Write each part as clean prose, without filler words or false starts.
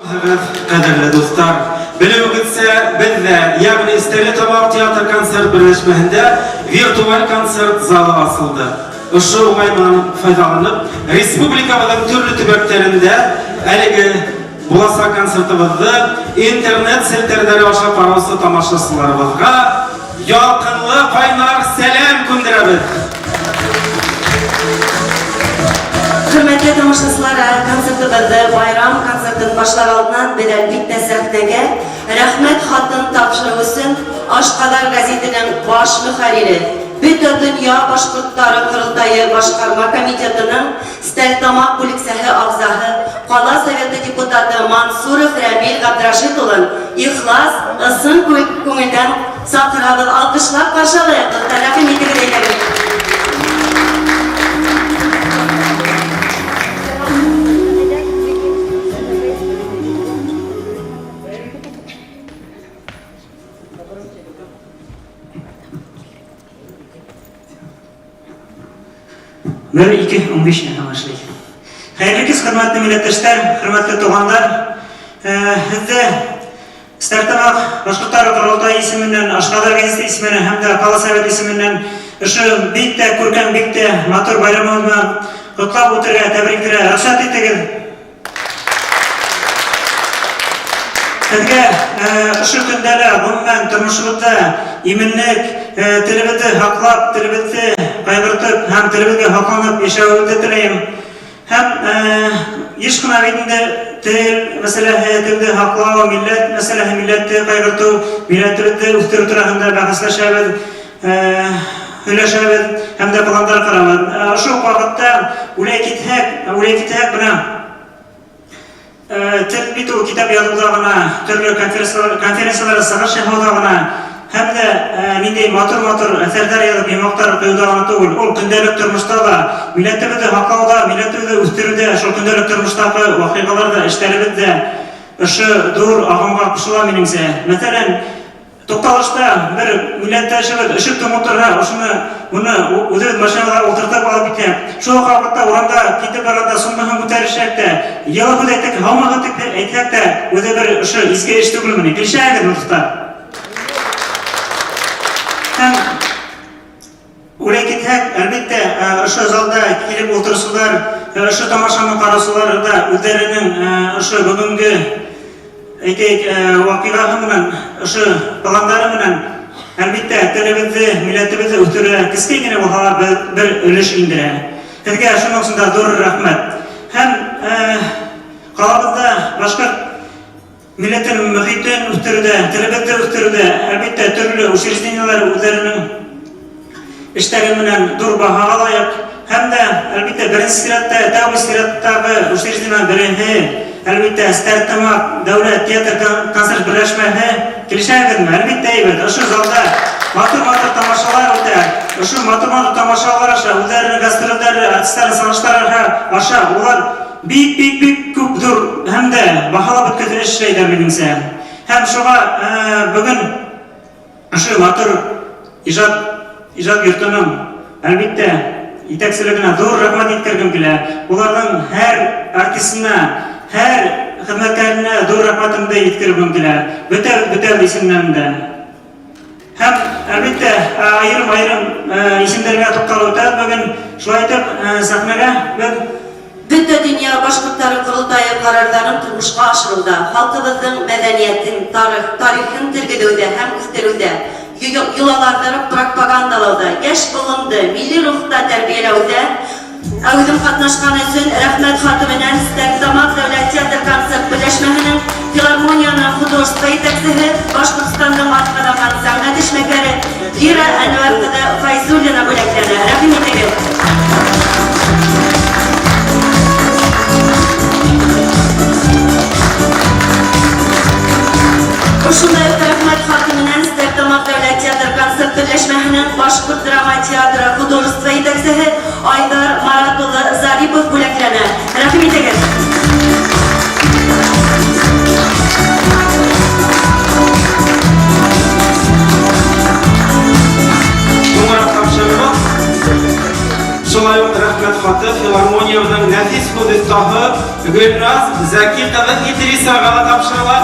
Kaderli dostlar, bilewgitse bizde yani İsteli Tabak Tiyatr Konser Birleşmehinde virtual konsert zalı asıldı. Uşu umayman faydalanıp, Respublikamızın türlü tübeklerinde eligi bulasa konsertimizi internet silterleri aşağı parası tamaşasılarımızga yakınlı paylar selam kundirabız. Hürmetli tamaşaçılara, konsertimizde bayram konsertinin başlar aldığından Bedelbik Nesret'tege rahmet hattını tapşırığı için Aşkadar gazetinin baş müharriri, bütün Dünya Başkurtları Kırıltayı Başkarma Komitetinin Steltamak Buliksehi Avzahı, Qala Soveti Deputatı Mansurov Ramil Abdraşitul'un ihlas, ısın көңілден sakırağız alkışlar karşılayıp tarafı mitigideylerim. Bir, iki, 15 başlayalım. Hayırlı hürmetli milletveşler, hürmetli tuğanlar, bizde Startamak Başkurtları Kurultayı isminden, Aşkadar Gazetesi isminden hem de Qala Soveti isminden şu bitte, kurkan bitte, matur bayramımızda kutlab o'tirgan, tabriklari, ruxsat etdingiz. Bizga shu kundalar umuman turmushimizda iminlik, tilimizni haqlab, tilimizni qayg'urtib, ham tilimizga haqlanib yashashimizni tilayman. Hem ishqina til mesela hayatımda haqlav, millet mesela milletni qayg'urtuv, milletimizni o'stirib turganda bahslashamiz, o'ylashamiz, hamda planlar quramiz. Shu vaqtda ular ketsak bilan til bitu kitap yozuvdagina, turli konferensiyalar sig'ishuvdagina hamda nendey motor asarlar yozib yemoqlar qo'yuvdagina tugul. Ol kundalik turmushda da milletimizni haqlovda, milletimizni o'stiruvda, shu kundalik turmushdagi voqealarda, ishlarimizda shu dur ағымға qo'shila meningcha. Masalan, to'xtalishda bir millatdoshimiz ishib turmoqda, buni o'zimiz mashinaga o'tirtib olib ketgan. Shu vaqtda o'ramda ketib borganda summa ham ko'tarishakda, yolg'iz aytsak, hammaga aytsak-da, o'zi bir shu esga ish tugilmini qilishadi nutqda. Hem ular ketsak, albatta shu zalda kelib o'tirsalar, shu tomoshani qaraslarda o'zlarining shu bugungi aytaylik voqealari bilan, shu planlari bilan albatta tilimizni, millatimizni o'stirib, kichkina bo'lsa bir ulush indiradi. Sizga shu maqsadda zo'r rahmat. Ham qalamizda boshqa milletin muhitini o'stirdi, tilimizni o'stirdi, albatta turli учреждениялар o'zlarining ishlari bilan zo'r bahoga loyiq. Hamda albatta birinchi siratda, tavba siratdagi учреждениyalar birinchi albatta Startamak davlat teatr konsert birlashmasi kelishadimi? Albatta aytadi. Shu zalda motor tomoshalar o'tadi. Shu motor tomoshalar o'zlarining gastrollar, artistlar sanashtalari ular bik ko'pdir hamda baholab o'tkazilish ishlaydi meningcha. Ham shunga bugun shu motor ijod yurtining albatta yetakchiligine zo'r rahmat yetkazgim keladi. Ularning har artistine, her xizmatkarine zo'r rahmatimni yetkazgim keladi. Bitar isimlarimdan. Hem albatta ayrim isimlarga to'xtalib o'tadi. Bugun shu aytib sahnaga Bütün Dünya Başkurtları Kurultayı kararlarının turmuşqa aşırıldı. Halkımızın medeniyetin, tarihin tirgidöwde hem üstelüwde, yulalardırıp propagandalauda, yaş bulundu, milli ruhta terbiyelauda, Ağzım katnaşkan için rahmet hatımının Startamak Davlat Teatr Konsert Birleşmesi'nin Filarmoniyanın hudurstva yeteksizi Başkurtstan'ın atkadaman sanat işmekleri Lira Enver'de Fayzullina böleklerine rahim edelim. Uşunday rahmet hatımının Startamak Davlat Teatr Konsert Birleşmesi'nin Başkurt Drama Teatrı hudurstva yeteksizi Aydar Maratulu Zaripov böleklerine rahim edelim. Şolay rahmet hatı Filarmoniya'nın nefis ustahı Gülnaz Zeki kızı İdrisova'ya topşırılar.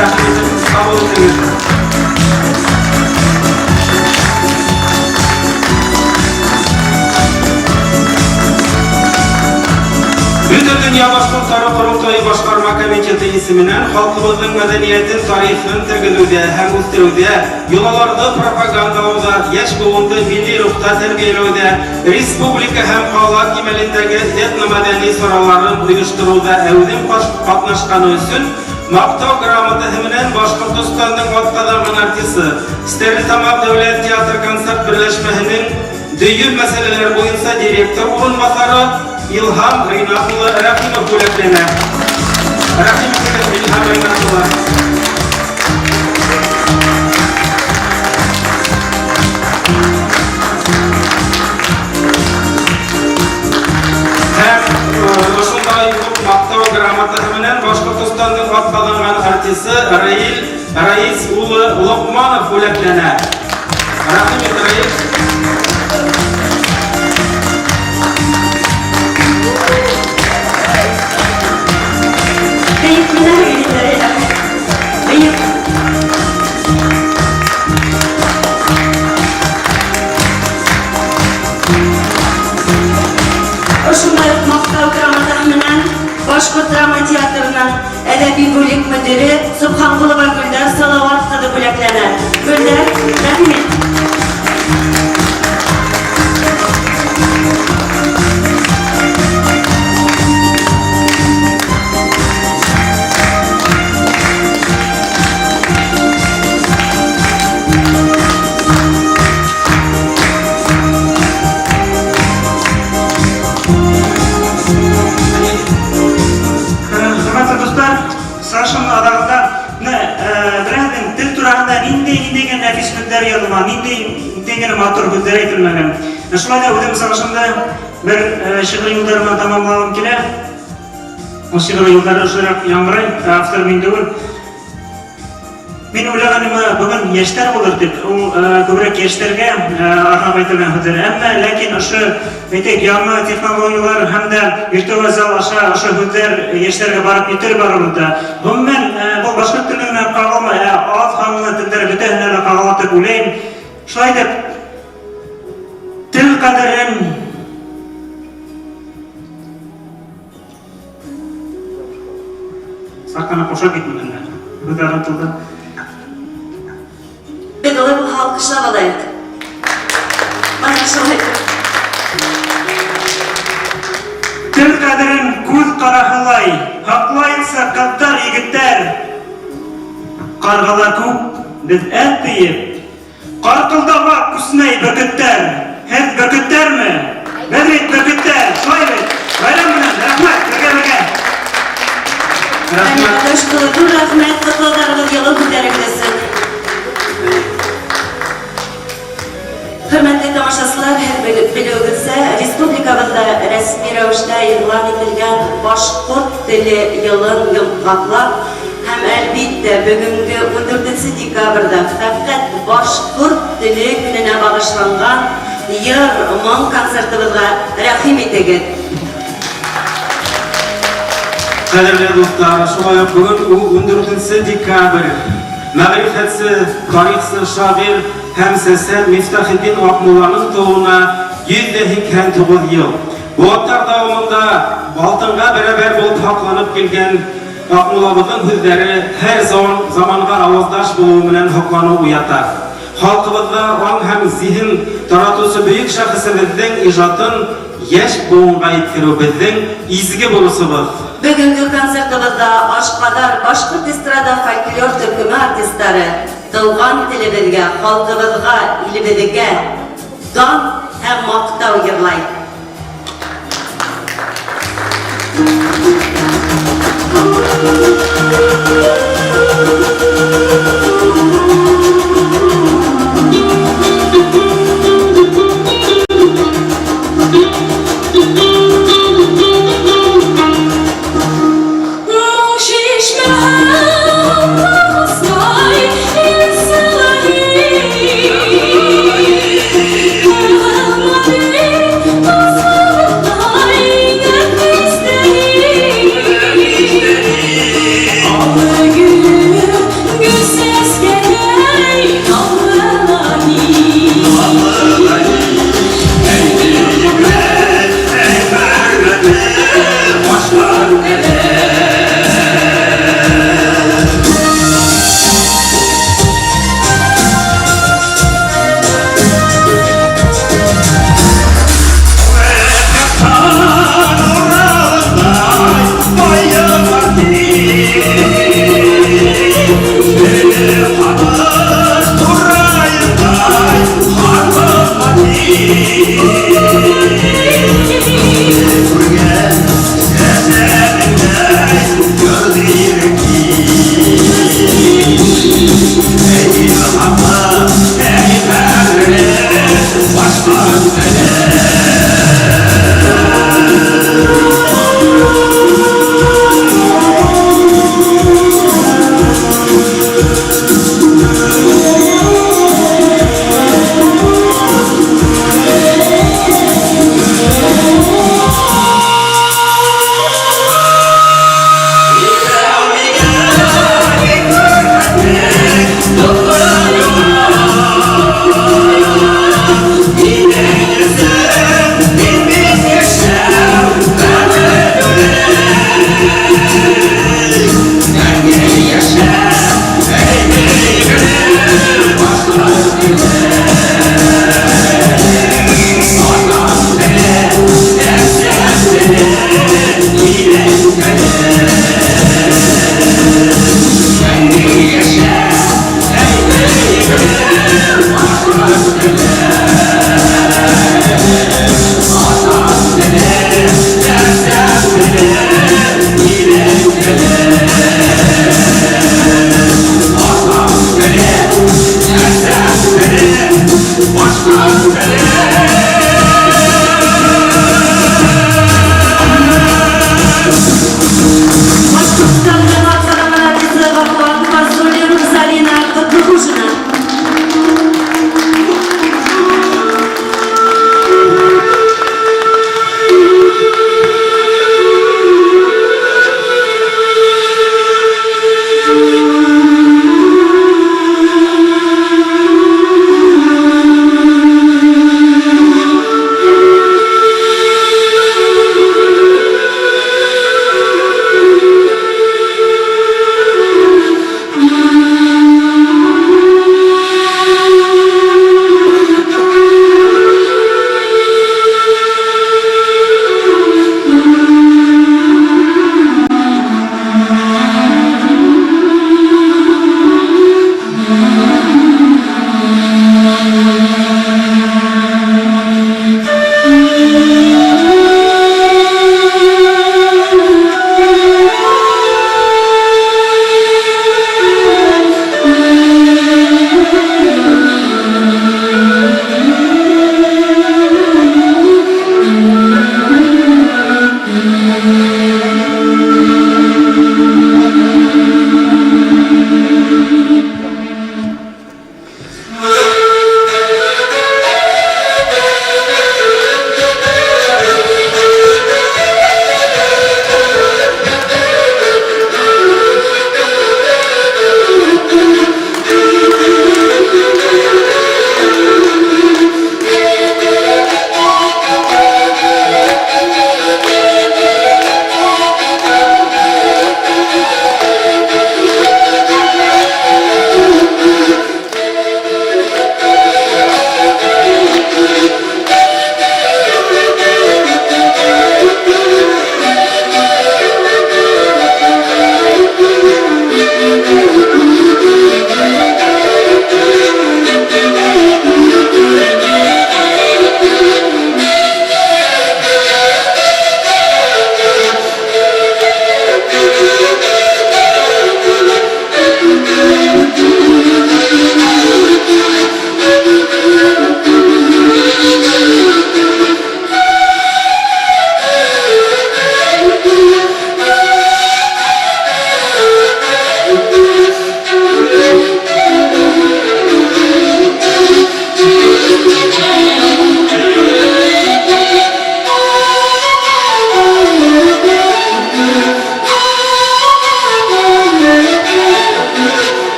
Rahmetimiz kabul ediniz. Bütün Dünya Başkurtları Kurultayı Başkarma Komiteti isminden halkımızın medeniyetin tarihini tirgizüde hem üstürüde, yolalarda propagandalauda, yaş boğunda milli ruhta terbiyelaude, Respublika hem qala imelindeki etno-medeni soraların uyuşturuda evdim katnaşkanı üçün, Maqtav Gramati heminen Başkurtistan'ın Vatqadarman artisti, Stерлитамак Devlet Tiyatr Konsert Birleşmesi'nin düyüm meseleler boyunca direktör orunbasarı İlham Rinatullah Rahimov Kulaklerine. Rahimov İlham Rinatullah. Hem Oşunday Maqtav Gramati heminen Başkurtistan'ın Vatqadarman artisti Rais Ulu Lokmanov Kulaklerine. Rahimov Rais. Başkurt Drama Tiyatro'nun edebi bölük müdürü Subhanqulova Güldar Salavat kızı bölüklerine. Güldar, rahmet. Saşın adağında birazdan dil turağında nindegen nefis güldер yalıma, nindegen matır güldер aytılmagan. Şulayda ödüm saşında bir şiir yıllarını tamamlamam kele. O şiir yılları ışırak yangıray, автор мен değil. Men o'ylaganim bugun yoshlar bo'lar deb, u ko'proq yoshlarga arnab aytilgan hujjar. Ammo lekin o'sha aytaylik yangi texnologiyalar hamda virtual zal o'sha hujjar yoshlarga borib yetirib borilmoqda. Umuman bu boshqa tillarni qag'ilma, oz hamma tillar bittalarni qag'ilib deb o'ylayman. Shunday deb til qadrin sakana qo'shib ketmaganlar. Bu tarafda Ben onu bu halkışla alayım. Bana şöyle. Til qadrin ko'z qarahilay, haqlaysa qaddar yigitlar. Qarg'alar ko'p, biz et deyip. Qarqildava kusnay burkutlar. Hez burkutlarmi? Bedrit burkutlar. Şöyle. Bayram bilan rahmat, birga. Rahmat. Teşekkür rahmet. Kutlularınız yolu güzelliklesin. Hürmetli tamaşaçılar, biliyorsa Respublikamızda resmi rəvişdə e'lon etilgan Başkurt dili yılın yılqatlab hem elbette bugünkü 14 dekabrda faqat Başkurt dili gününe bağışlangan yer mon konsertimizga rahim etegen. Qadrli dostlar, şolay bugün 14 dekabr ma'rifatsi, tarixsi shoir hem sesen Miftahiddin Akmula'nın doğuna 189 yıl. Bu haftar davamında altınğa beraber bulup haklanıp gelgen Akmula'mızın hüzleri her zamanға avazdaş bulunmayan haklanı uyatar. Halkımızda an hem zihin taratusu büyük şahısımızın icatın yaş boğunğa etkiri bizden izgi bulusumuz. Bugünkü konsertimizde Aşqadar Başkurt estrada folklor türkümü artistleri Tılgan dilibizge, halkımızga, ilibizge dan hem maqtav yırlaydı. Thank you.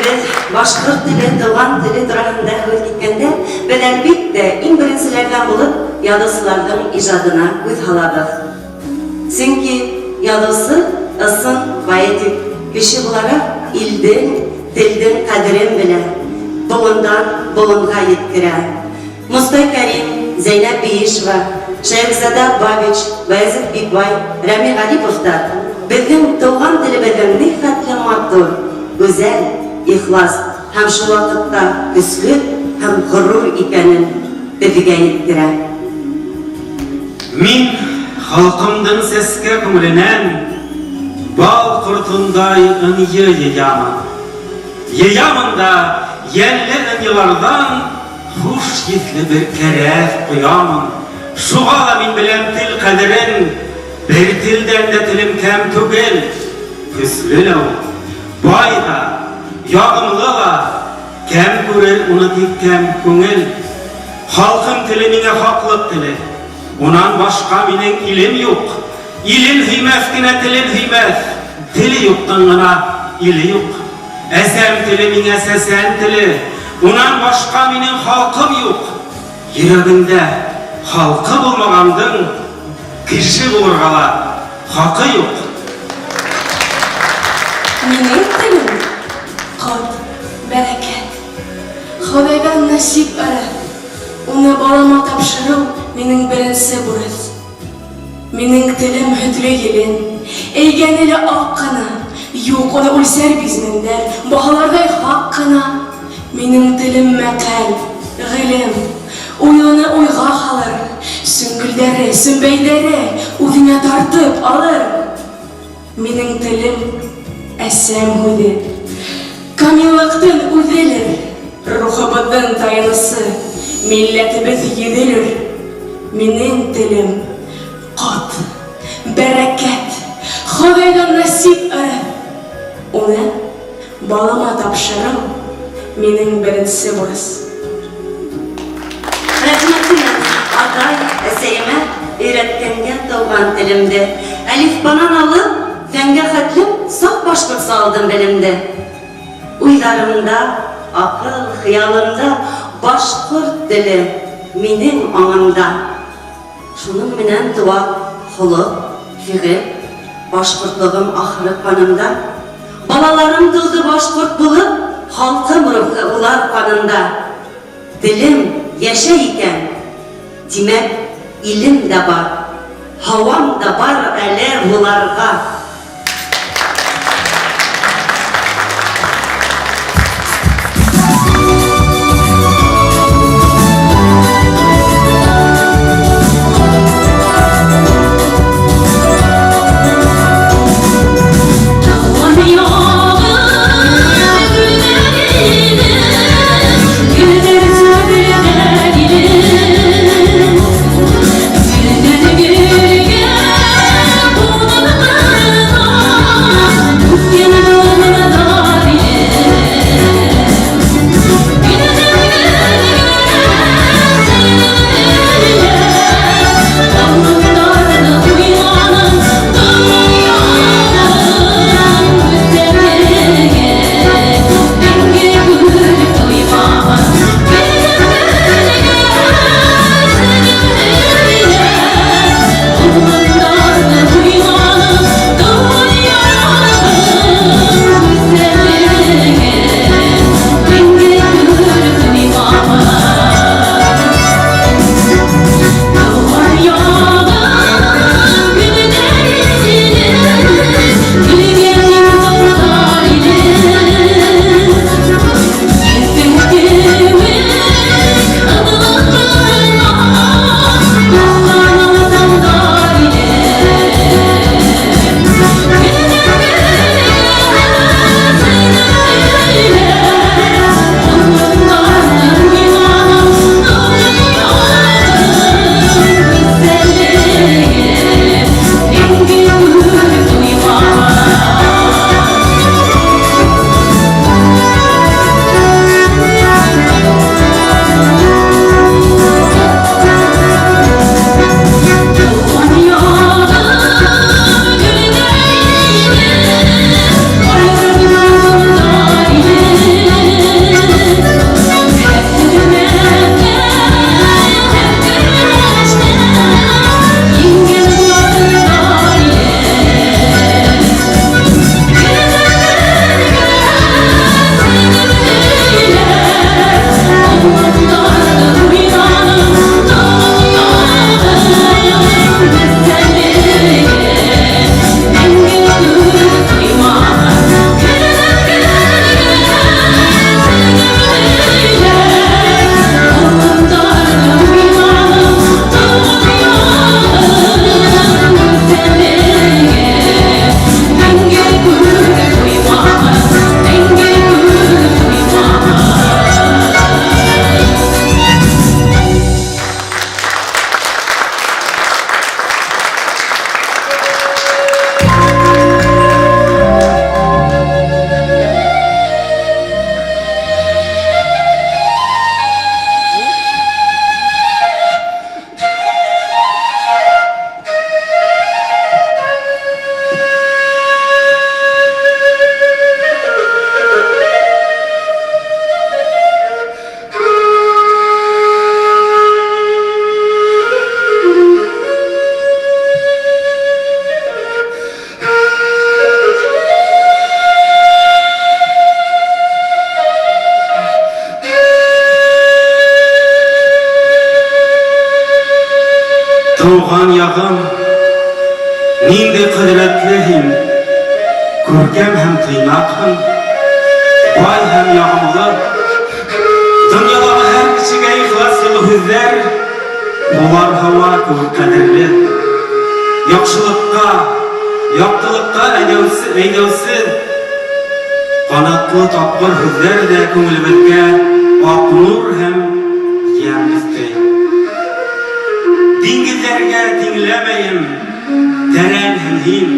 Biz Башкорт теле, туган теле турасында сөз киткәндә, без әлбәттә иң беренчеләрдән булып язучыларның иҗатына күз һалабыз. Чөнки язучы ысын поэтик кеше буларак илдән, телдән кадерен белә, буындан буынга yetkерә. Мустай Кәрим, Зәйнәп Биишева, Шәйхзада Бабич, Баязит Бикбай, Рәми Галиповтар безнең туган телебезнең нихәтле матур, гүзәл, ихлас һәм шул вакытта көчле һәм горур икәнен безгә yetkерә. Мин халкымның сескә күңеленнән бал кортындай ынйы йыямын. Йыямын да йәнле ынйылардан хуш есле бер кәрәз куямын. Шуга да мин беләм тел кадерен, бер телдән дә телем кәм түгел. Көсле лә ул, бай да, ягымлы да, кәм күрер уны тик кәм күңел. Халкым теле миңа хаклык теле. Унан башка минең илем юк. Илем һөймәс кенә телем һөймәс. Теле юктан гына иле юк. Әсәм теле миңа сәсән теле. Унан башка минең халкым юк. Йөрәгендә халкы булмагандың кеше булырга да хакы юк. Минең телем кот, бәрәкәт. Худайдан насип ара. Уны балама тапшыру минең беренче бурыч. Минең телем хөтле елен, әйгәнеле ак кына. Юк, уны үлсәр бизмендәр, баһалардай хак кына. Минең телем мәкаль, гылым, уйны уйга халыр. Сөңгелдәре, сөмбәйләре үҙенә тартып алыр. Минең телем әсәм һүҙе, камиллыктың үҙелер. Рухыбыҙҙың тайынысы, милләтебеҙ еҙелер. Минең телем ҡот, бәрәкәт, Худайдан насип ара. Уны балама тапшырыу минең беренсе бурыс. Рәхмәтемә атай, әсәйемә өйрәткәнгә туган телемде. Әлифбанан алып, фәнгә хәтлем саф башҡортса алдым белемде. Уйҙарымда, аҡыл, хыялымда башҡорт теле минең аңымда. Шуның менән туа холоҡ, фиғел, башҡортлығым ахыры ҡанымда. Балаларым тыуҙы башҡорт булып, халҡым рухы улар ҡанында. Телем йәшәй икән, тимәк, илем дә бар, һауам да бар әле уларға. Gülden gülge, bunu Doğan yağım, nindi kudretlihim, görkem hem tıynakım, vay hem yağmılı. Dünyaları her kişiye ihlas yılı hüzler, bular hava kıvır kaderli. Yakşılıkka, yaktılıkka eydevsiz, kanatlı tapkır hüzler de köngülümüzge ak nur hem yemizde. Dingizlerge dinlemeyim, deren hem hin,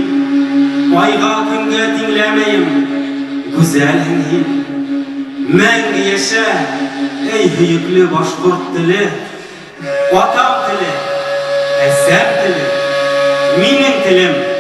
ayga künge dinlemeyim, güzel hem hin. Мәңгі yaşa, ey hüyüklü başkurt dili, vatam dili, eser dili, minin dilim.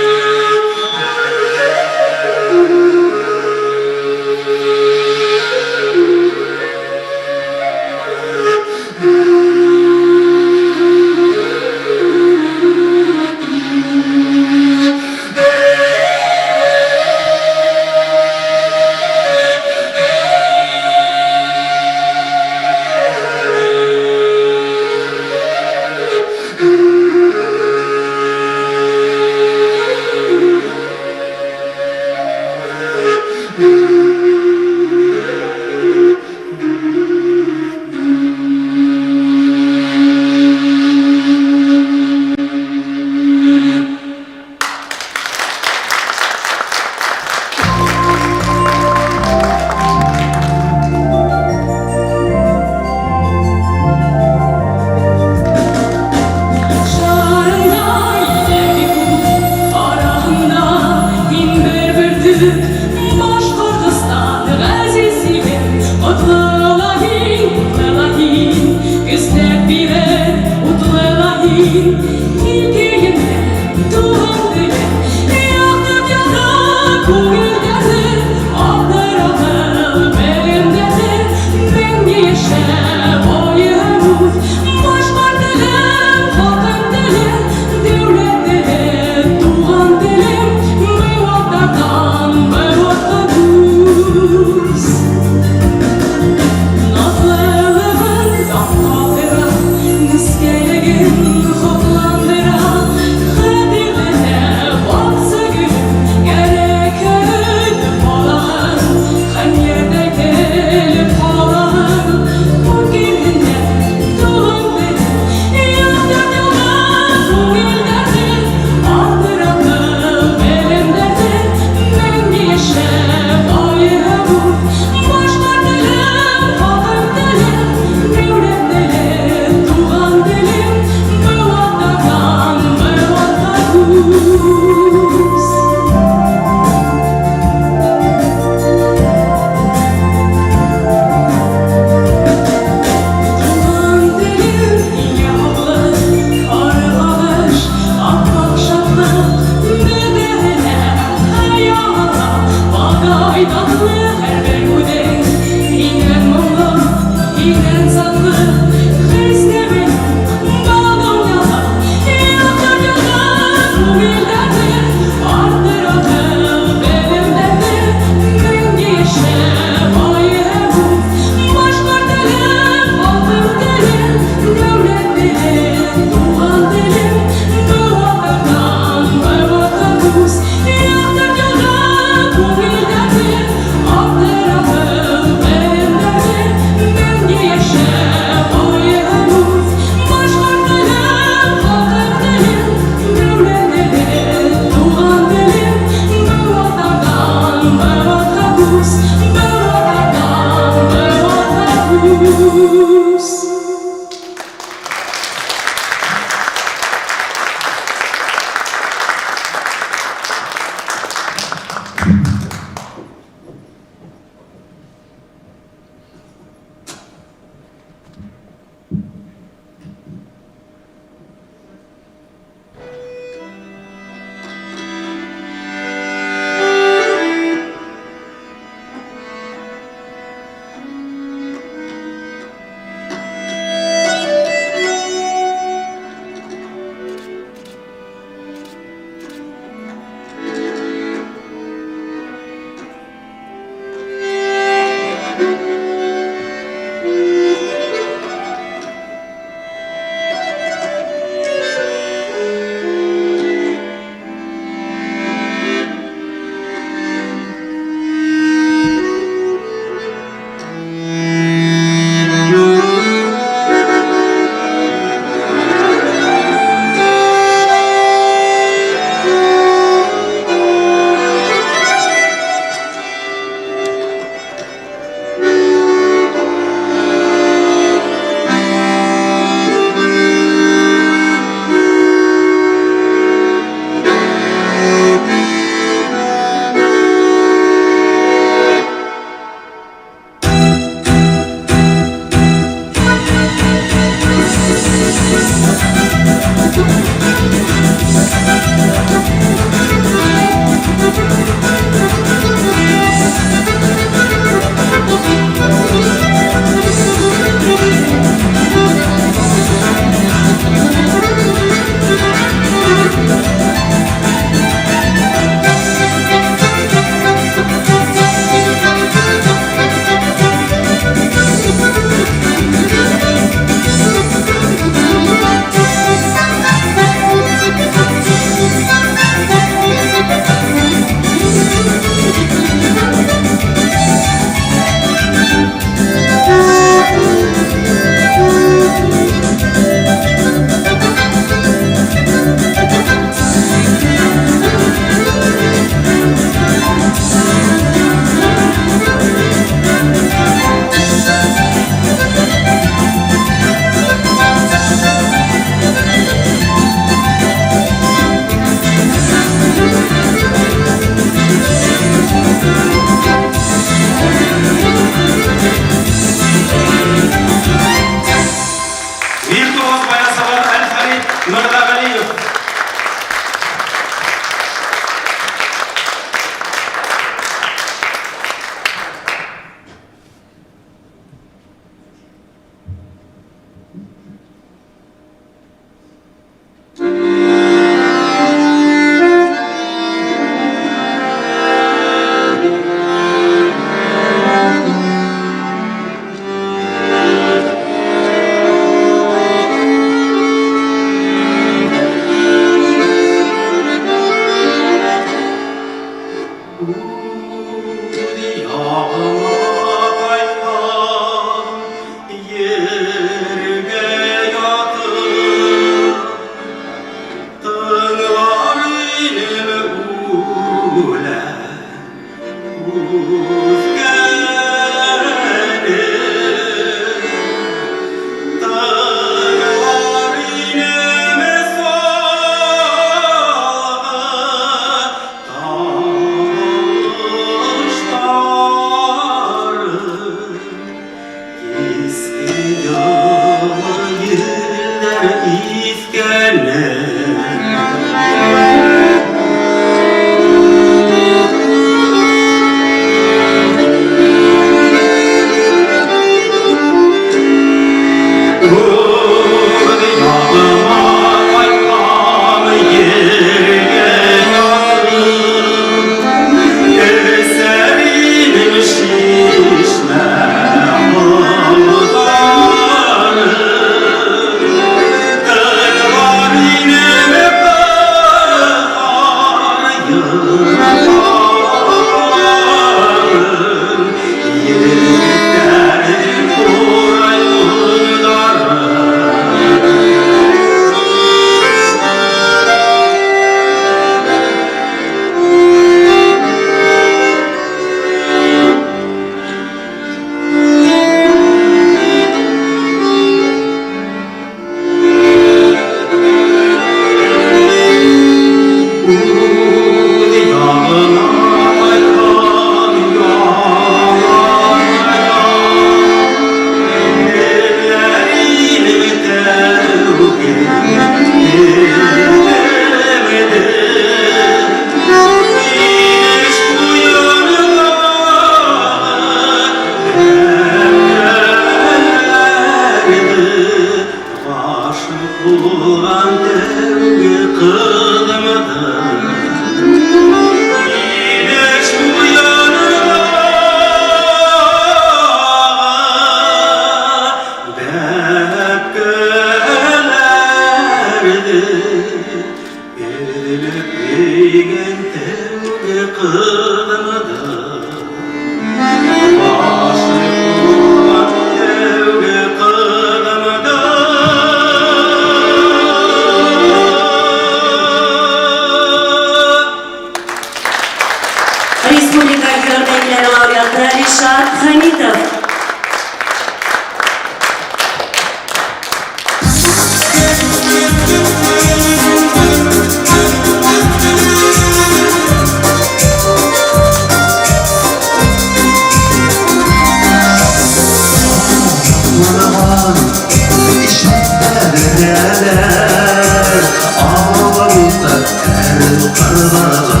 dünyələr ağlamızda hər qardağa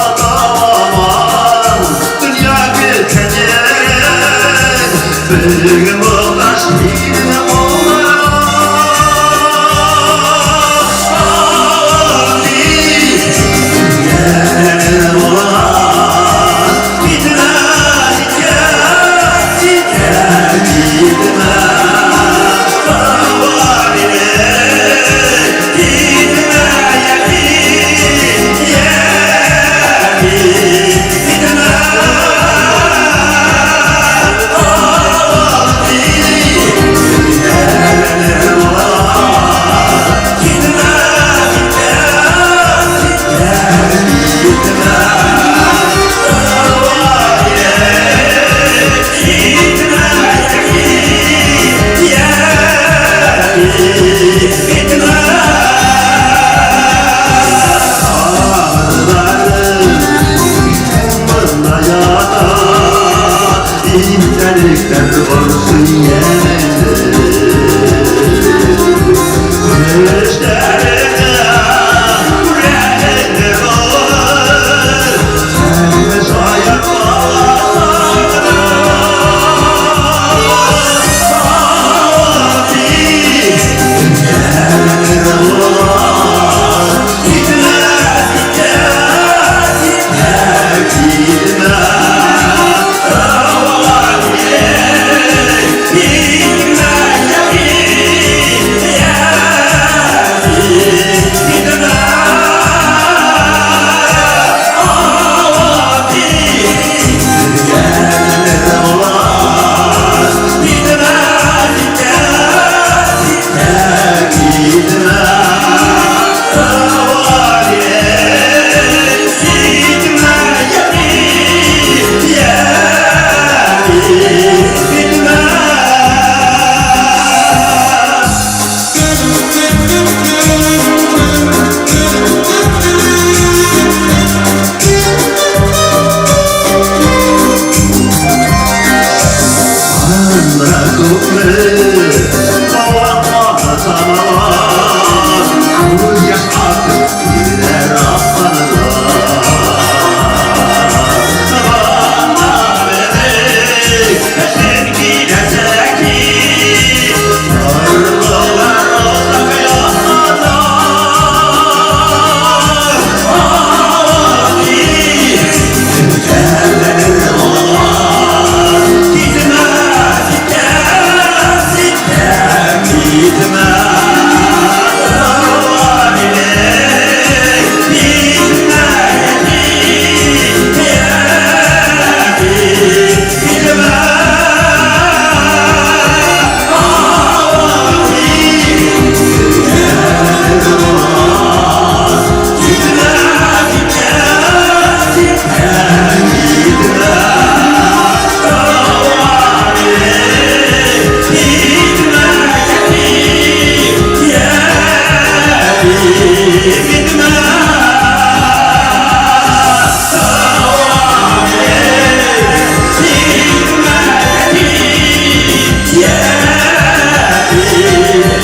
Ağlaman dünya bitəcək bir muhtaç bir olar İntelikler olsun yerinde Güneşlerine yüreğinde olur Sensiz hayat bağlarına Abi Günler olur Gitme,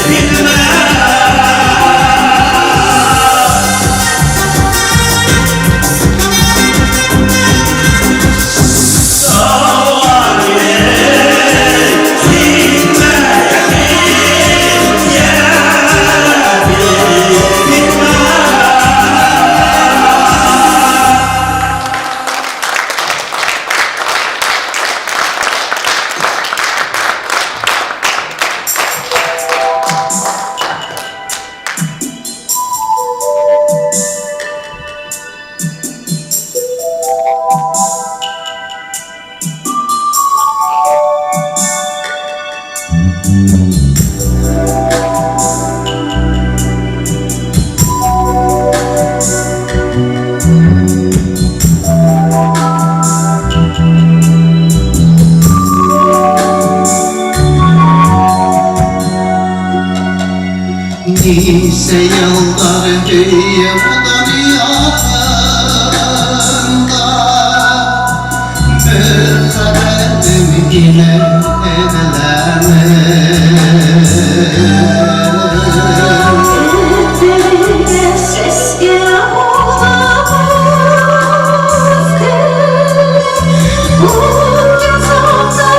gitme Nice yıllar diye bu dünyada bir kaderim sevgiler edilemez. Sesge olamaz. Bunca zamanda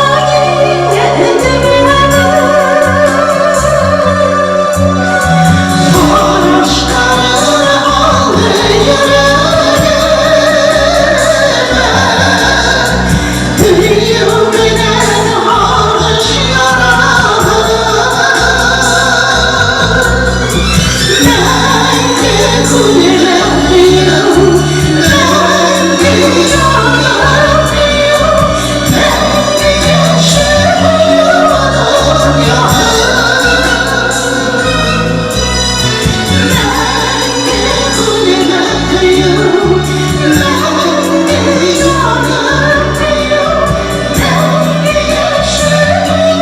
Aşkları aldı yüreğime, yüreğimden harış yaralı. Ben de kullanıyorum, ben de yanıyorum, ben de yaşıyorum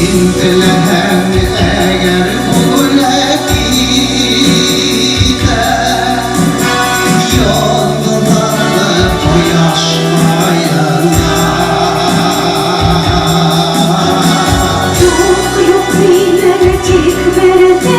İntilehem eğer ulekite yolları koyaşmayanlar. yok bilercik verdilerim var.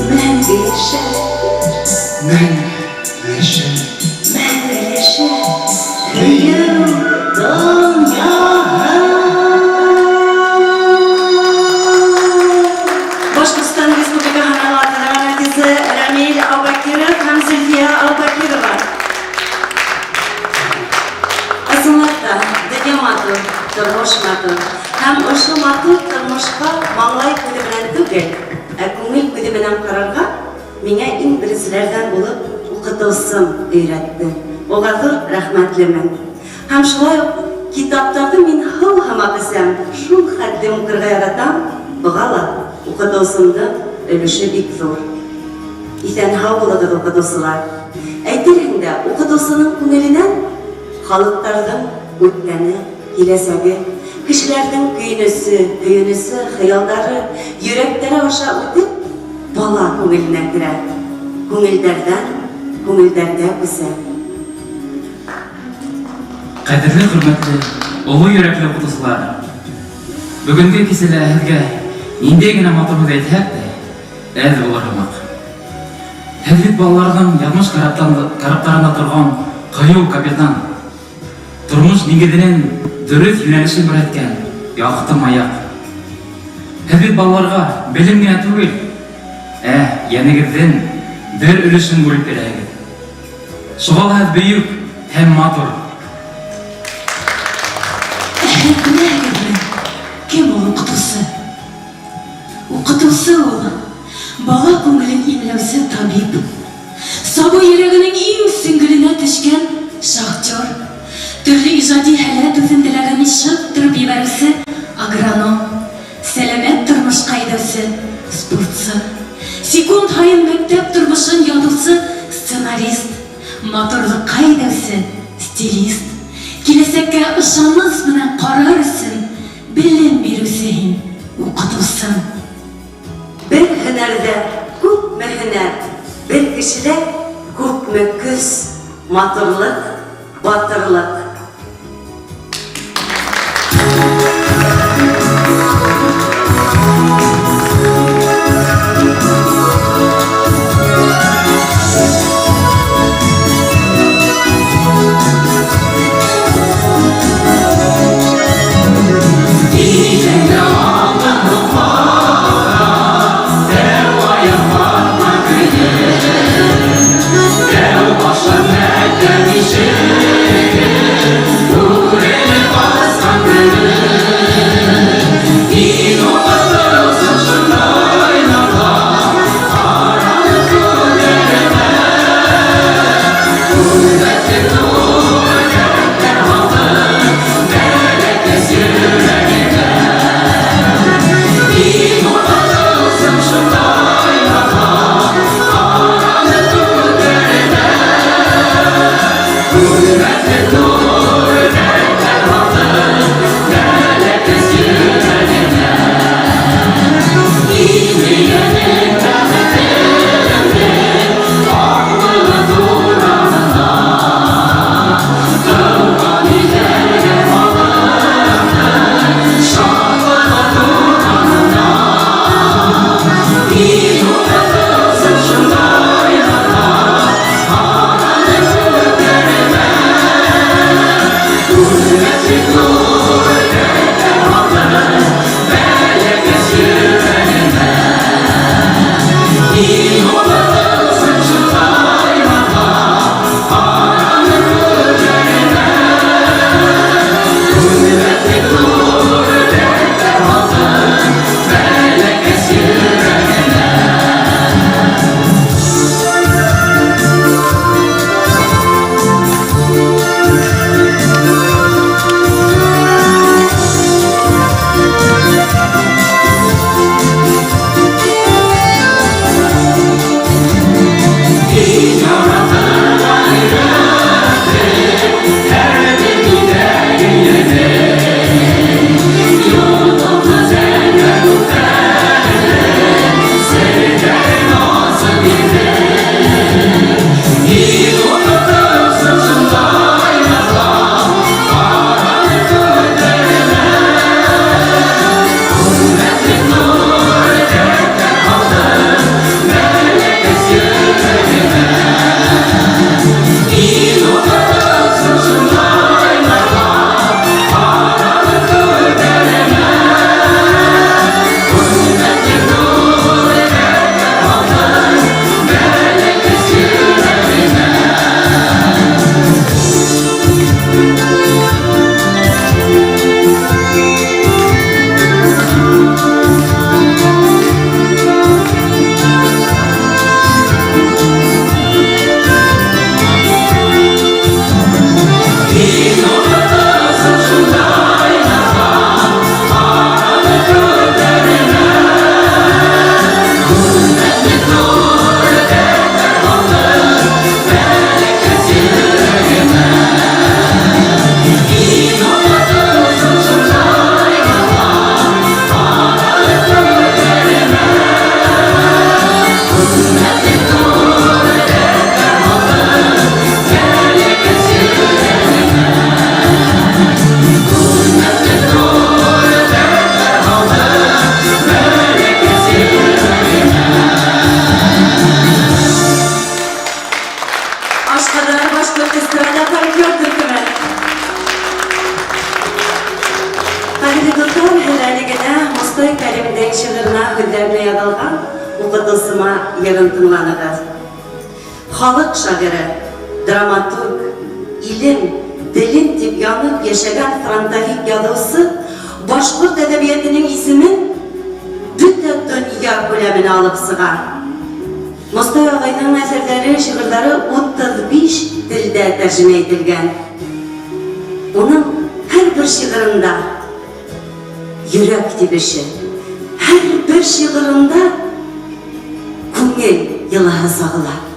Ben gülümde kim Başkistan Respublika Hanımefendiler Merkezi Ramil Albakirov hem Zülfiye Albakirova. Azınlıkta Dege Matur, Turmuş Matur. Hem oşu Matur Turmuşka Malay Kudimenen tügel. Kungil Kudimenen kararga mine in birisilerden bulup okutulsum öğretti. Oğazır rahmetlimin. Hem şulay kitaplarda min hıl hama bilsem, şun haddim kırga yaratam, bağala okutulsumda ölüşü bik zor. İten hal buladır okutulsular. Eytirinde okutulsunun kunelinden halıklardan ötleni, hilesegi, kişilerden köyünüsü, hayalları, yürekleri aşağı ötüp bala kungelinden girer. Kungilderde bize. Qadirli hürmetli, ulu yürekli okutuşlar. Bugünkü kisilerge indegine matımız etmek de ez olarmak. Hedvit ballardan yanlış karaplarında turgan kayu kapitan. Turmuş nigidinin dürüst yönelişin bir etken yaktım ayak. Hedvit ballarga bilim gine tugil. Yenigizden bir ülüşün bölüp beregi. Şugal hez büyük hem matur. Kim onun kutusu? Укытусы ул, бала көңілін имлеусе табип. Сабы йөрәгенең иң сөңгеленә төшкән шахтер. Төрле иҗади хәләт үзенделәген шыттырып ебәрүсе агроном. Сәламәт тормышка әйдәүсе спортчы. Секунд һайын мәктәп тормышын ядучы сценарист. Моторлыкка әйдәүсе стилист. Киләсәккә ышаныс белән карар өчен белем бирүсе укытучы. Bir hünerde күпме hüner, bir kişide күпме көз, матурлык, батырлык. hüdderine yadalgan укытылсыма йырын тыңланыгыз. Халык шагыры, драматург, илим, дилим дип янып яшәгән фронтовик язучы башкорт әдәбиятының исемен бүтән bilemini alıp sığa. Mustafa Agay'ın eserleri, şiirleri 35 dilde tercüme edilgen. Onun her bir şiirinde yürek tibişi, her bir şiirinde көңіл yılağı sağlar.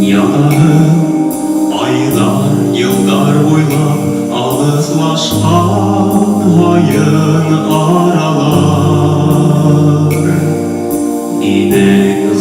Yanarım aylar, yıllar boylap alızlaşan hayın aralar. İnek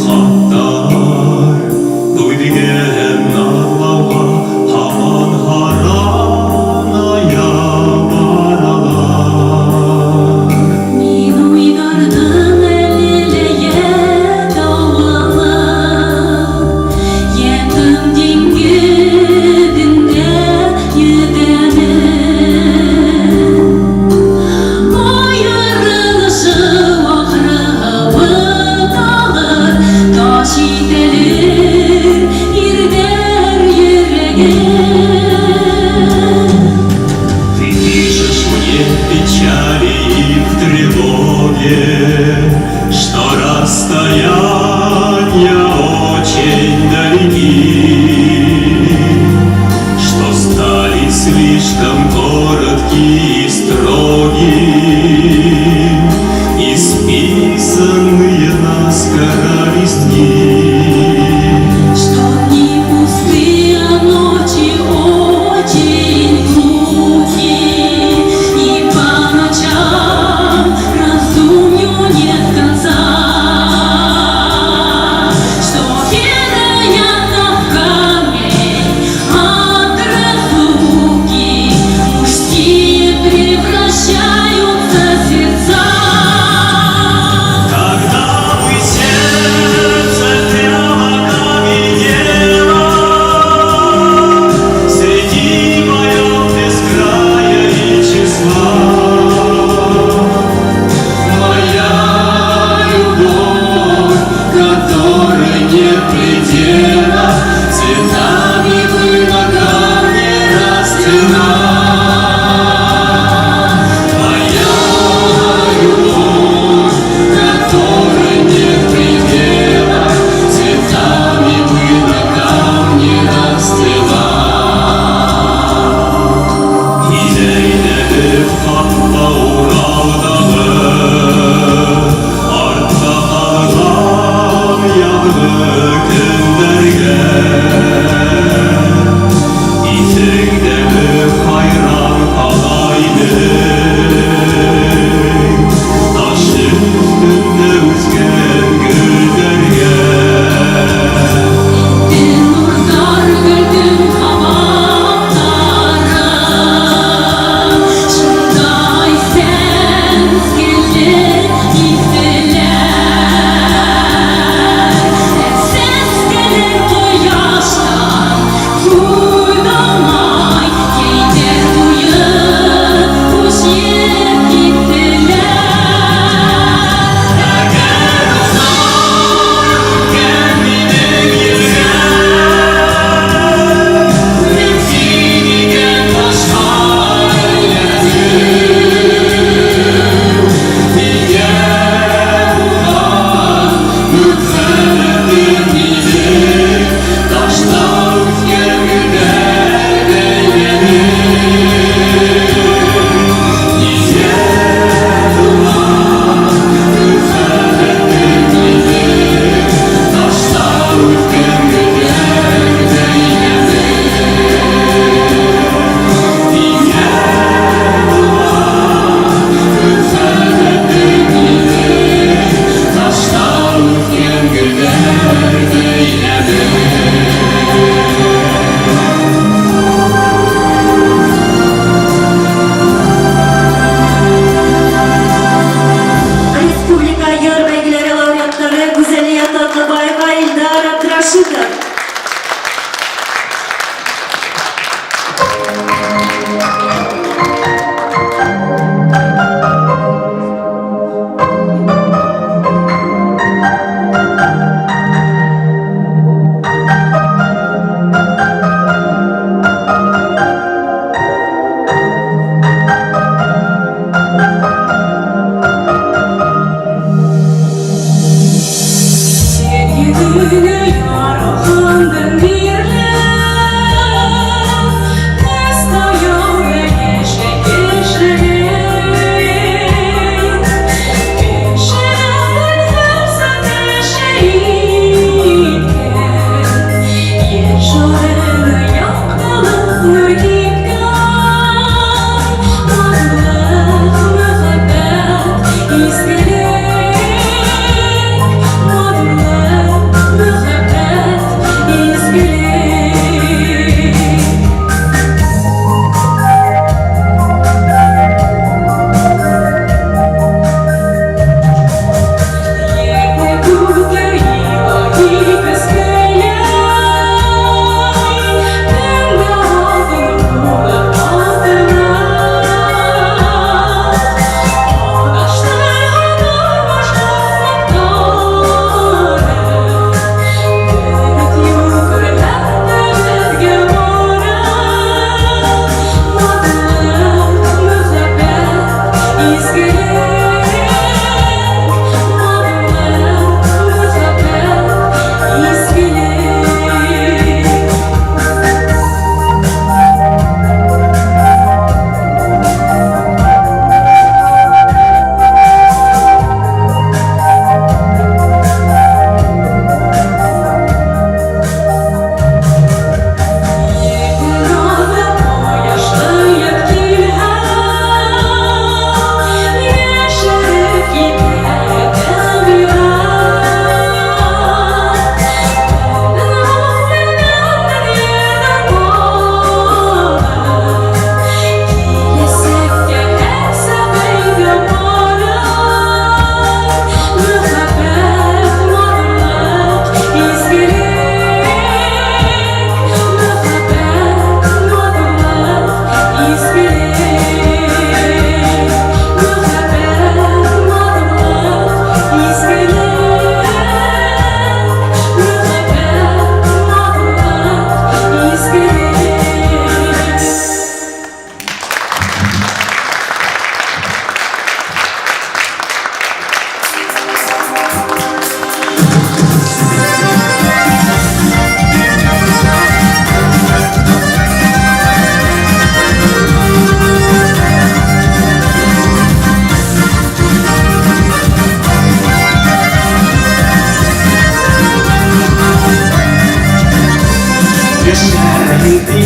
renkli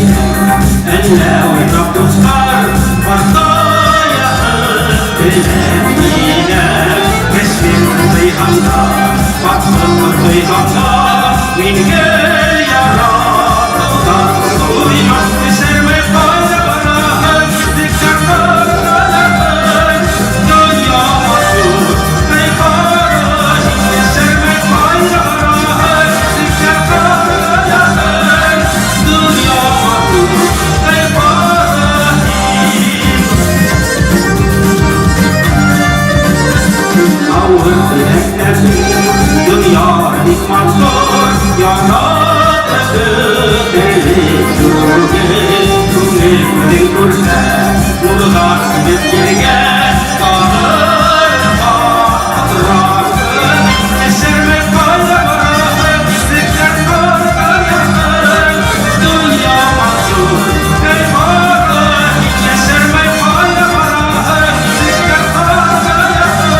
Elle oynap dostlar Partaya Belenine Keskin kıyhanda Batlı kıyhanda Min gel yaratıda Uymak serme fayda bana Dikkat kararlar Dünya mahsul Meyfara Serme fayda bana Dikkat kararlar Dünya mahsul Meyfara Ağır dileklerin Dünya hikmat zor Yaratıcı deli Sürge Tümlüklerin kurse Nurlar Bezgirge Ağır Hatırasın Esermek fayda bırakın Zikret kardan yakın Dünya mahsul Eyvallah Esermek fayda bırakın Zikret kardan yakın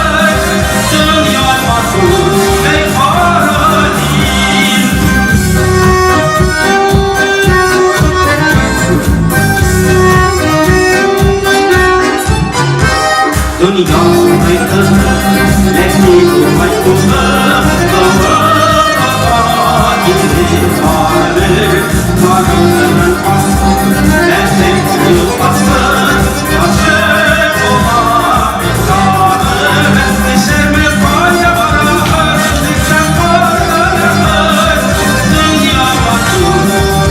Dünya mahsul Eyvallah Dünya kızı, lekli kurmaç kızı, kıvır kaka gibi vardır. Varlığının aslı, destek yılması, açık olan insanı. Eserme fayda bırakır, dikten parlanır. Dünya mahsul,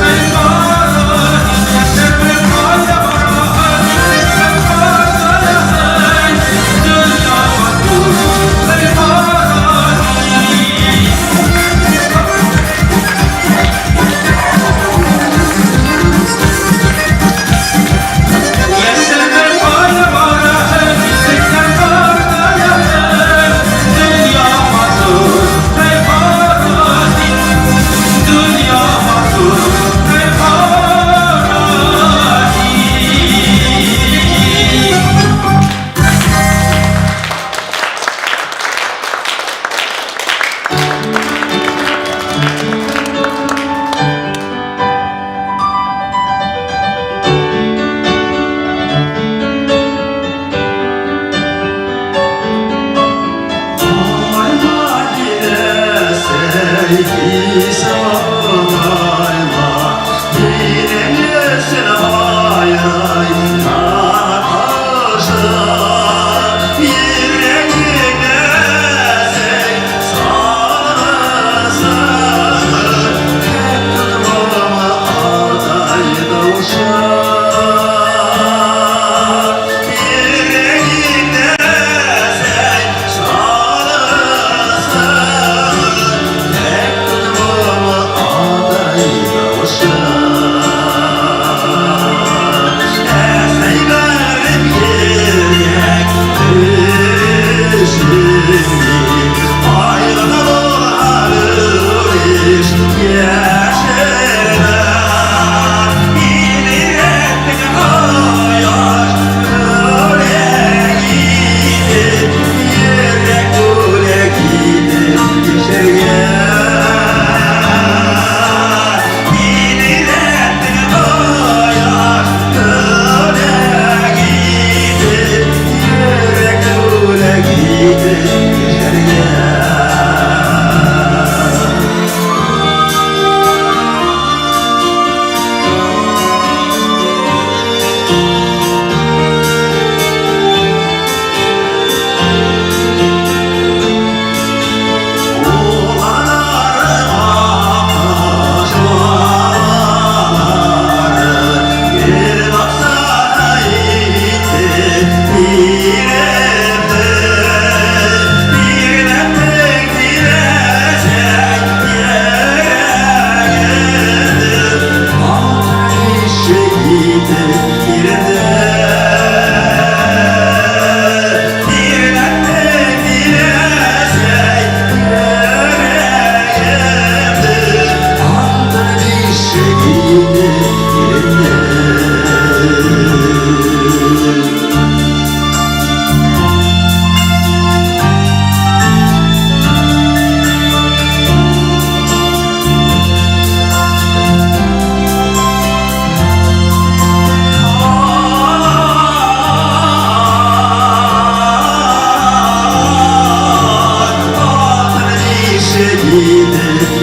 eyvallah. Eserme fayda bırakır, dikten parlanır. Dünya mahsul, eyvallah. Yeşilme fayda bırakır, dikten parlanır. Dünya mahsul, eyvallah. Dünya mahsul, eyvallah.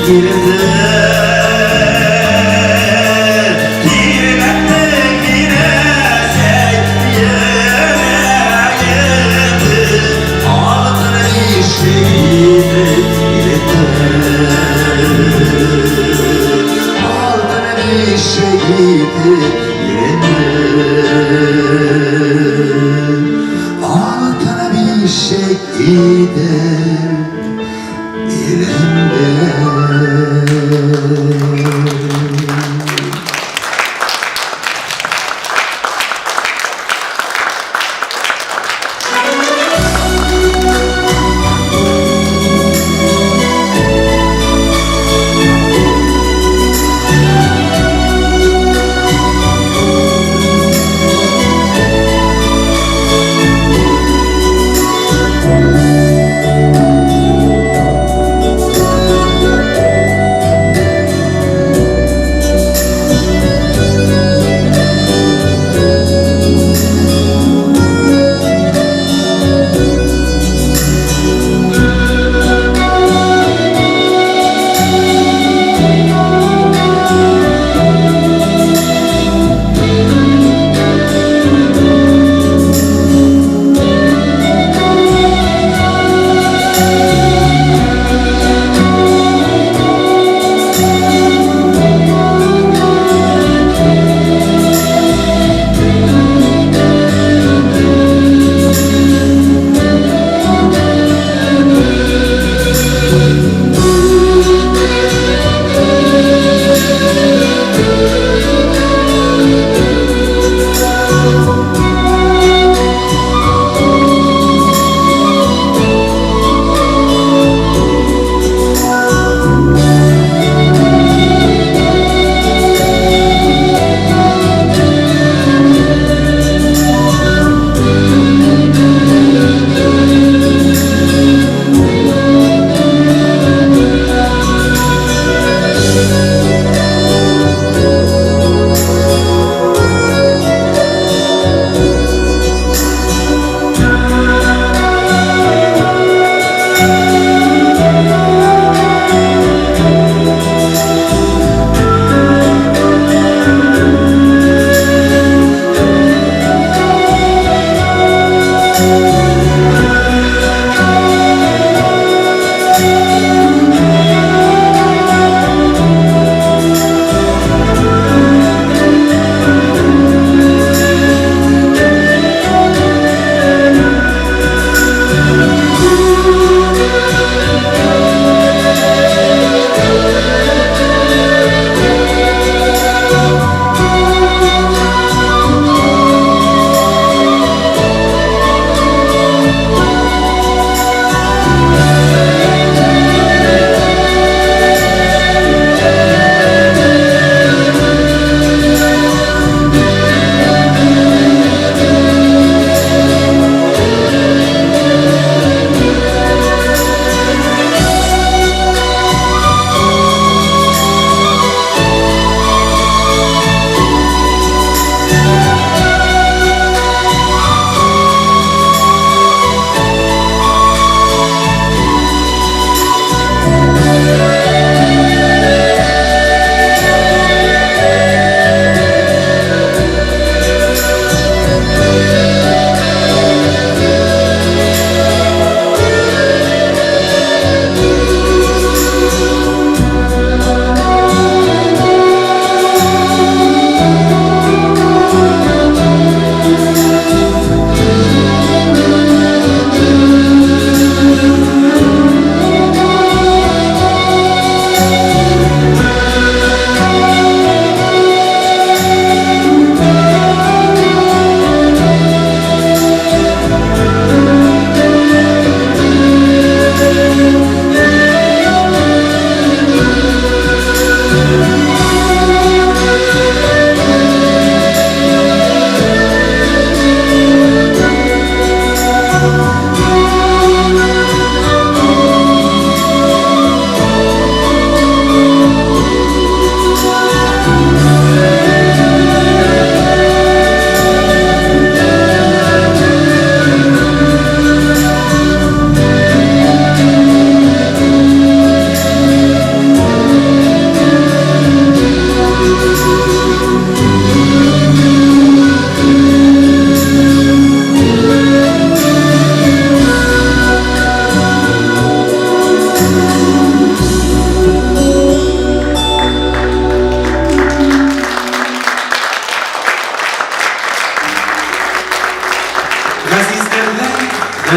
girdi Girmekte girecek yemeğiydi Altın işiydi girdi Altın işiydi girdi Altın bir şeydi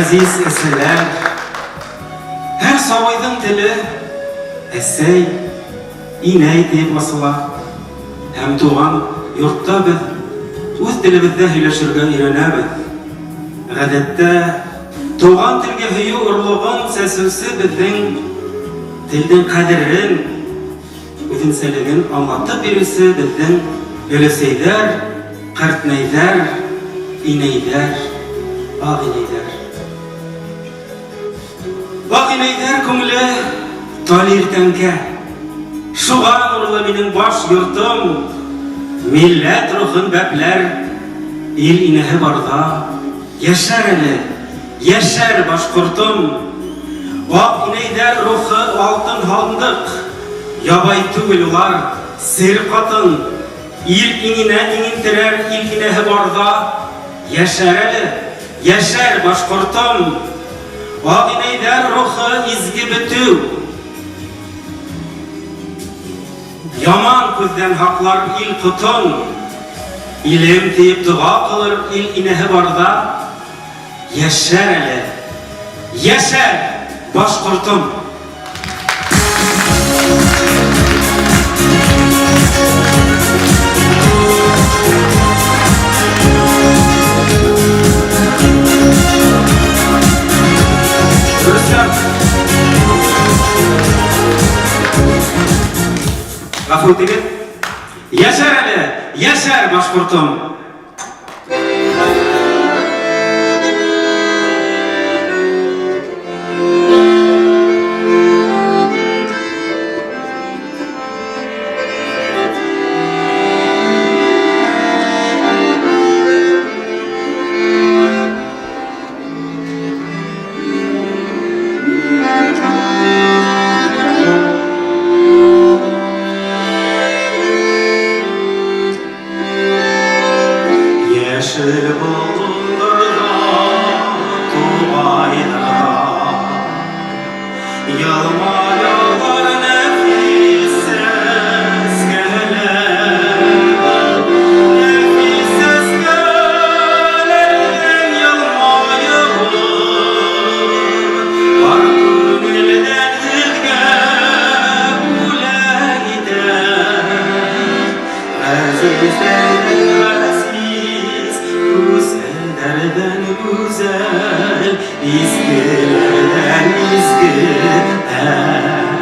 Aziz eseler, her savaydın dili esey, iney deyip basıla. Hem tuğan yurtta biz, öz dilimizde hüleşirge irenebid. Gadette, tuğan tilge hüyü urluğun sesüsü bizden, tilden kaderin, üzünseligin anlatıp birisi bizden, öleseyler, kartneyler, ineyler, ağineyler. Ağineyler kumle talirtenke, şuğa nurlu benim baş yurtum, millet ruhun bepler, il inehe barda, yaşar ele, yaşar başkurtum. Ağineyler ruhu altın halındık, yabay tügülülar, sir katın, il inine inintirer, il inehe barda, yaşar ele, yaşar başkurtum. Ağineyler ruhu izgi bütü, yaman kuzden haklar il tutun, ilim deyip dua kılır il inehe barda, yaşar ele, yaşar başkurtum. Gafur edin. Yaşar ele, yaşar başkurtum. Yeşil bulundurda, tuğayda, yalma yağlar nefis seskeler, nefis seskelerden yalma yağlar, var gönülden hülge bule gider, azizlerden güzellerden güzel, izgilerden izgi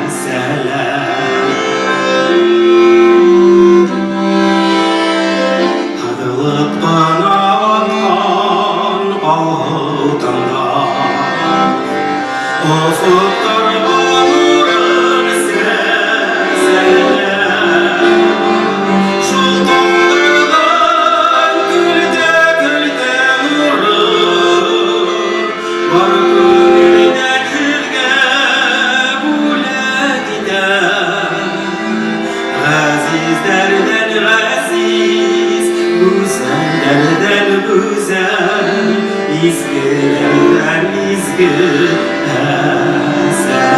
eseler. Hadılıp kanatkan ağıtında, ufuklar bağırır seseler. Şultanlardan gülde gülde nurur, var gönülden hülge bule gider. Azizlerden aziz, güzellerden güzel, izgilerden izgi eseler.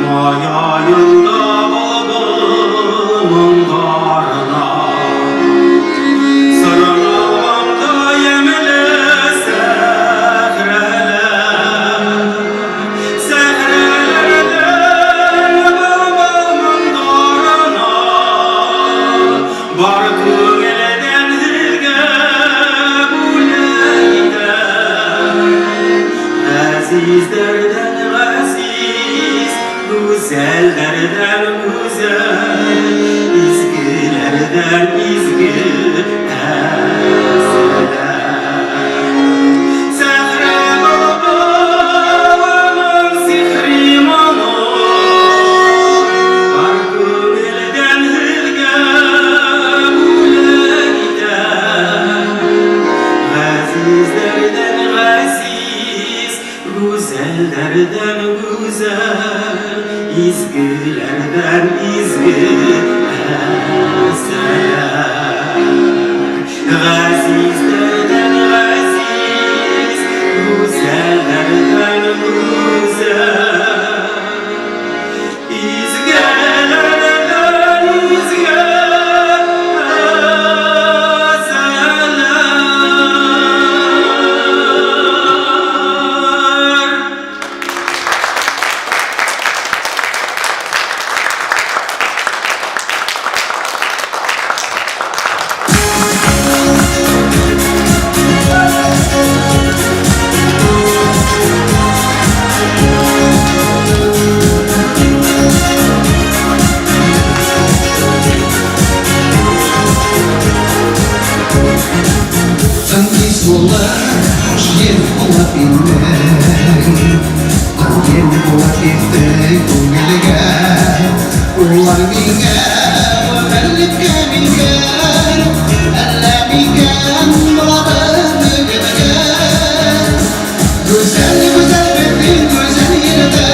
Maya yılda balgımın karına, sarılalımda yemile sehreler. Sehrelerden balgımın karına, var gönülden hülge bule gider. Azizlerden aziz, güzellerden güzel, izgilerden izgi eseler. Sehre babamın sihri manı, var gönülden hülge bule gider. Azizlerden aziz, güzellerden güzel, izgilerden izgi eseler. Bunlar hoş yer olabilmek Yen olabilmek Ungilge Ular minge Vefellike minge Elle minge Mularını gidege Güzel güzel benim güzel yerde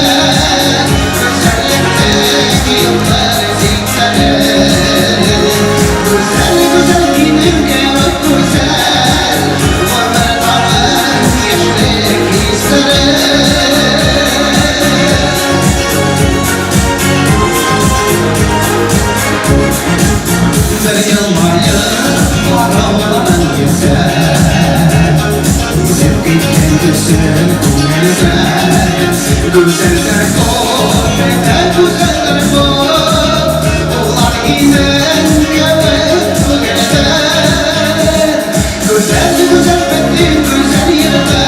Güzellikteki yollar zikzere Güzel güzel benim gerek güzel Varlar varlar yaşlık hisleri Bir yılmayı arabadan gezer Sevip gitken güzel güzel Güzeller kol ve güzeller kol Onlar inen yavaş bu gece Güzel güzel benim güzel yerde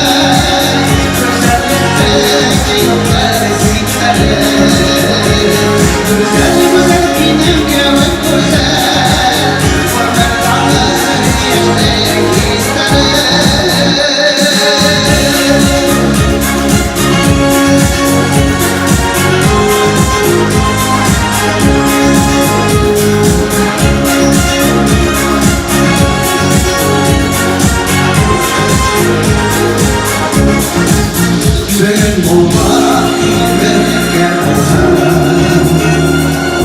Güzellikteki yollar zikzere Güzel güzel benim gerek güzel Varlar varlar yaşlık hisleri Bugün bulmak verirken olsan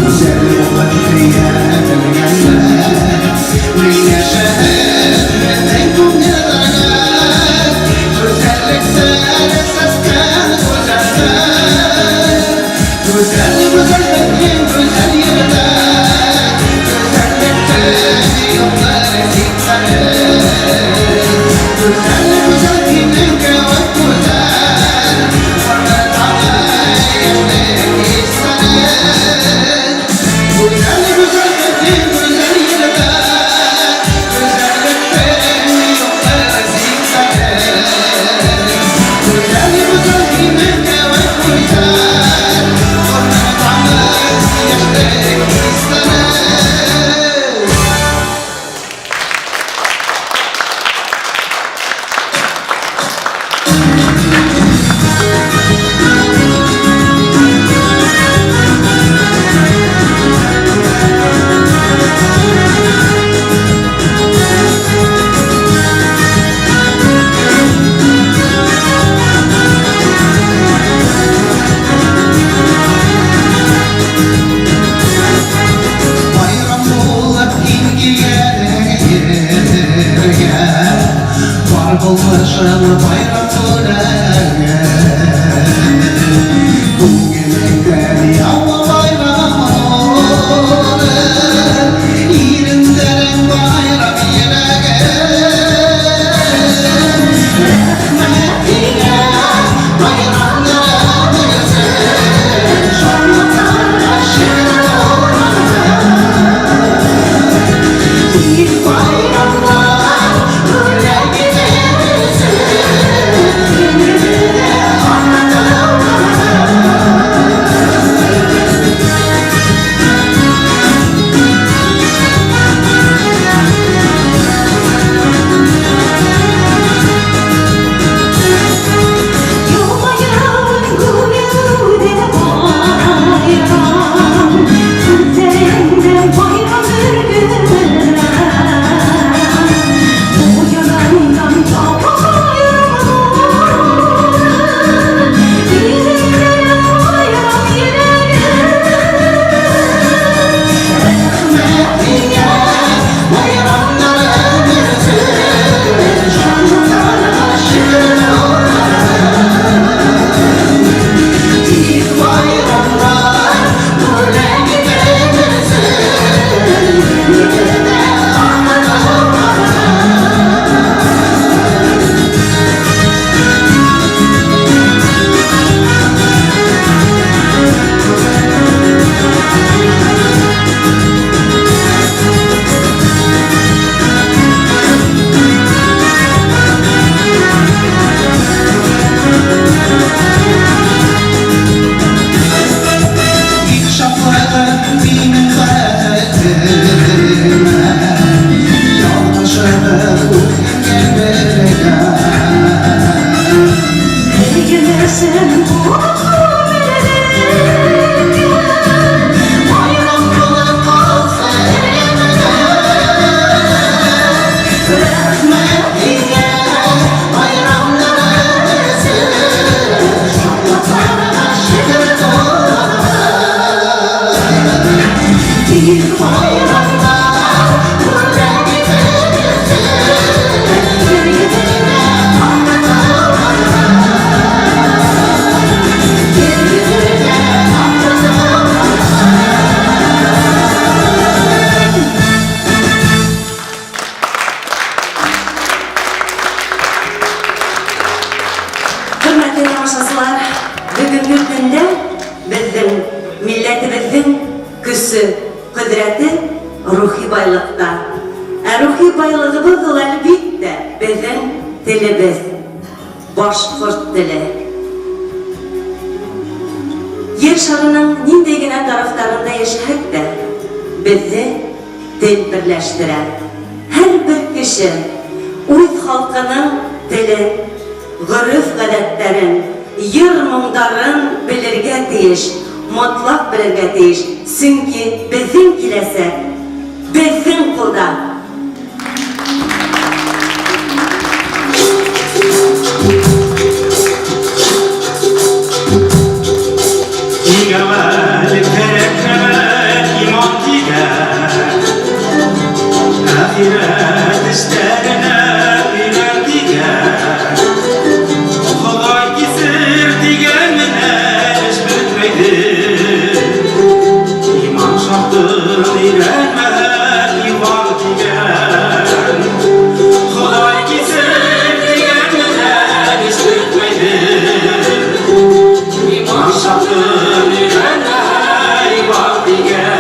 Güzel olan kıyafetlerle Dünya şehir ve tek dünyalarına Güzellikten esasken güzelden Güzel güzel benim güzel yerde Güzellikteki yollar zikzere Güzel güzel benim gerek güzel Varlar varlar yaşlık hisleri Güzel güzel benim güzel yerde Güzellikteki yollar zikzere Güzel güzel benim gerek güzel Varlar varlar yaşlık hisleri Bayram olup İngiltere'ye Var bulmuşum bayram törene Bugünekten yağma bayram olur İrinderen bayram yine Rahmetine bayramlara güzel Şanlıklarla şirin İlk bayramlar böyle gidersin Bugünkü günde bizim milletimizin güçü, kudreti ruhi baylıkta. Ruhi baylığımız ol elbette bizim dilimiz, Başkurt dili. Yer şarının nindegine taraflarında yaşayıp da bizi dil birleştiren her bir kişi Uyuz halkının dili, gürüf gadetlerin, yırmındarın bilirge deyiş, mutlak bilirge deyiş. Çünkü bizim kilese, bizim kulda. İgevvel terekkevel iman diger, ahiret işlerine bilen diger. Kolay gizir digenine eş bitmeydi. İman şartın irenmeler iman diger. Kolay gizir digenine eş bitmeydi. İman şartın irenmeler iman diger.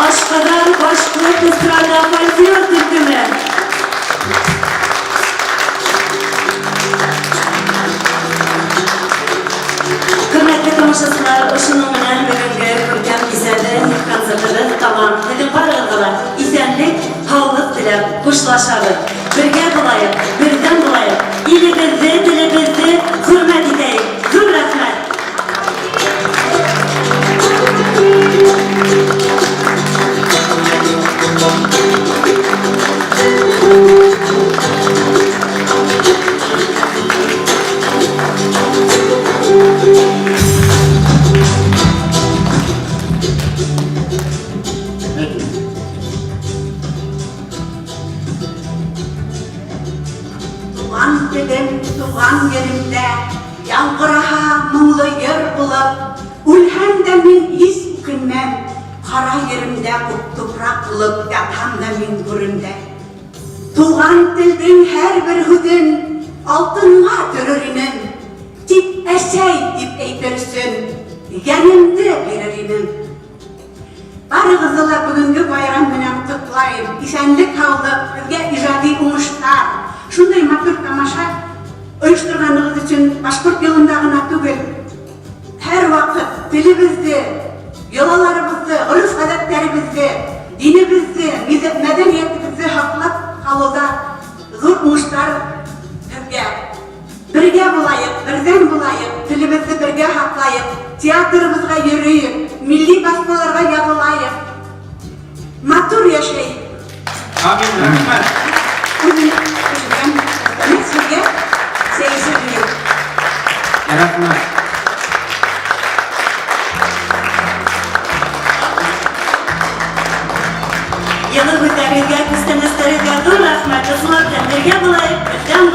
Aşkadan Başkurt ısrarla folklor türkümü. Kıymetli konuşasılar, ışının önen bugünkü Görkem Gizeli konsertini tamam. Dedim barıqılar, isenlik, havlık dilep, kuşlaşardık. Birge bulayıp, birden bulayıp, ilimizi, dilimizi hürmet edeyim. Hür rahmet. Tuğan dedim, tuğan yerimde, yankıraha mumlu yer bulup, Ulhem de min his bilmem, Kara yerimde toprak bulup yatam da min gurunda. Tuğan dilden her bir hüdün altınğa dörürünün. Tip esey dip eytirsin, yanımda birinin. Barıgızıla bugünkü bayram bilen kutlayın. İsenlik kaldı, bizge icadi umuşlar. Şunday matür tamaşa uyuşturganlığınız için Başkurt yılındağına tügül. Her vakit dilimizi, yolalarımızı, urf adetlerimizi, dinimizi, medeniyetimizi haklap kalıda zor umuşlar bizge. Birge bulayıp, birden bulayıp, dilimizi birge haklayıp, tiyatrımızga yürüyüp, milli basmalarga yazılayıp, matur yaşayıp. Amin, rahmet. Bugün düşünen sizge seyirciyim. Rahmet. Yılı gütərilgə, küstəməstərilgə dur rəhmət, ısmardan birgə bulayıb, birdən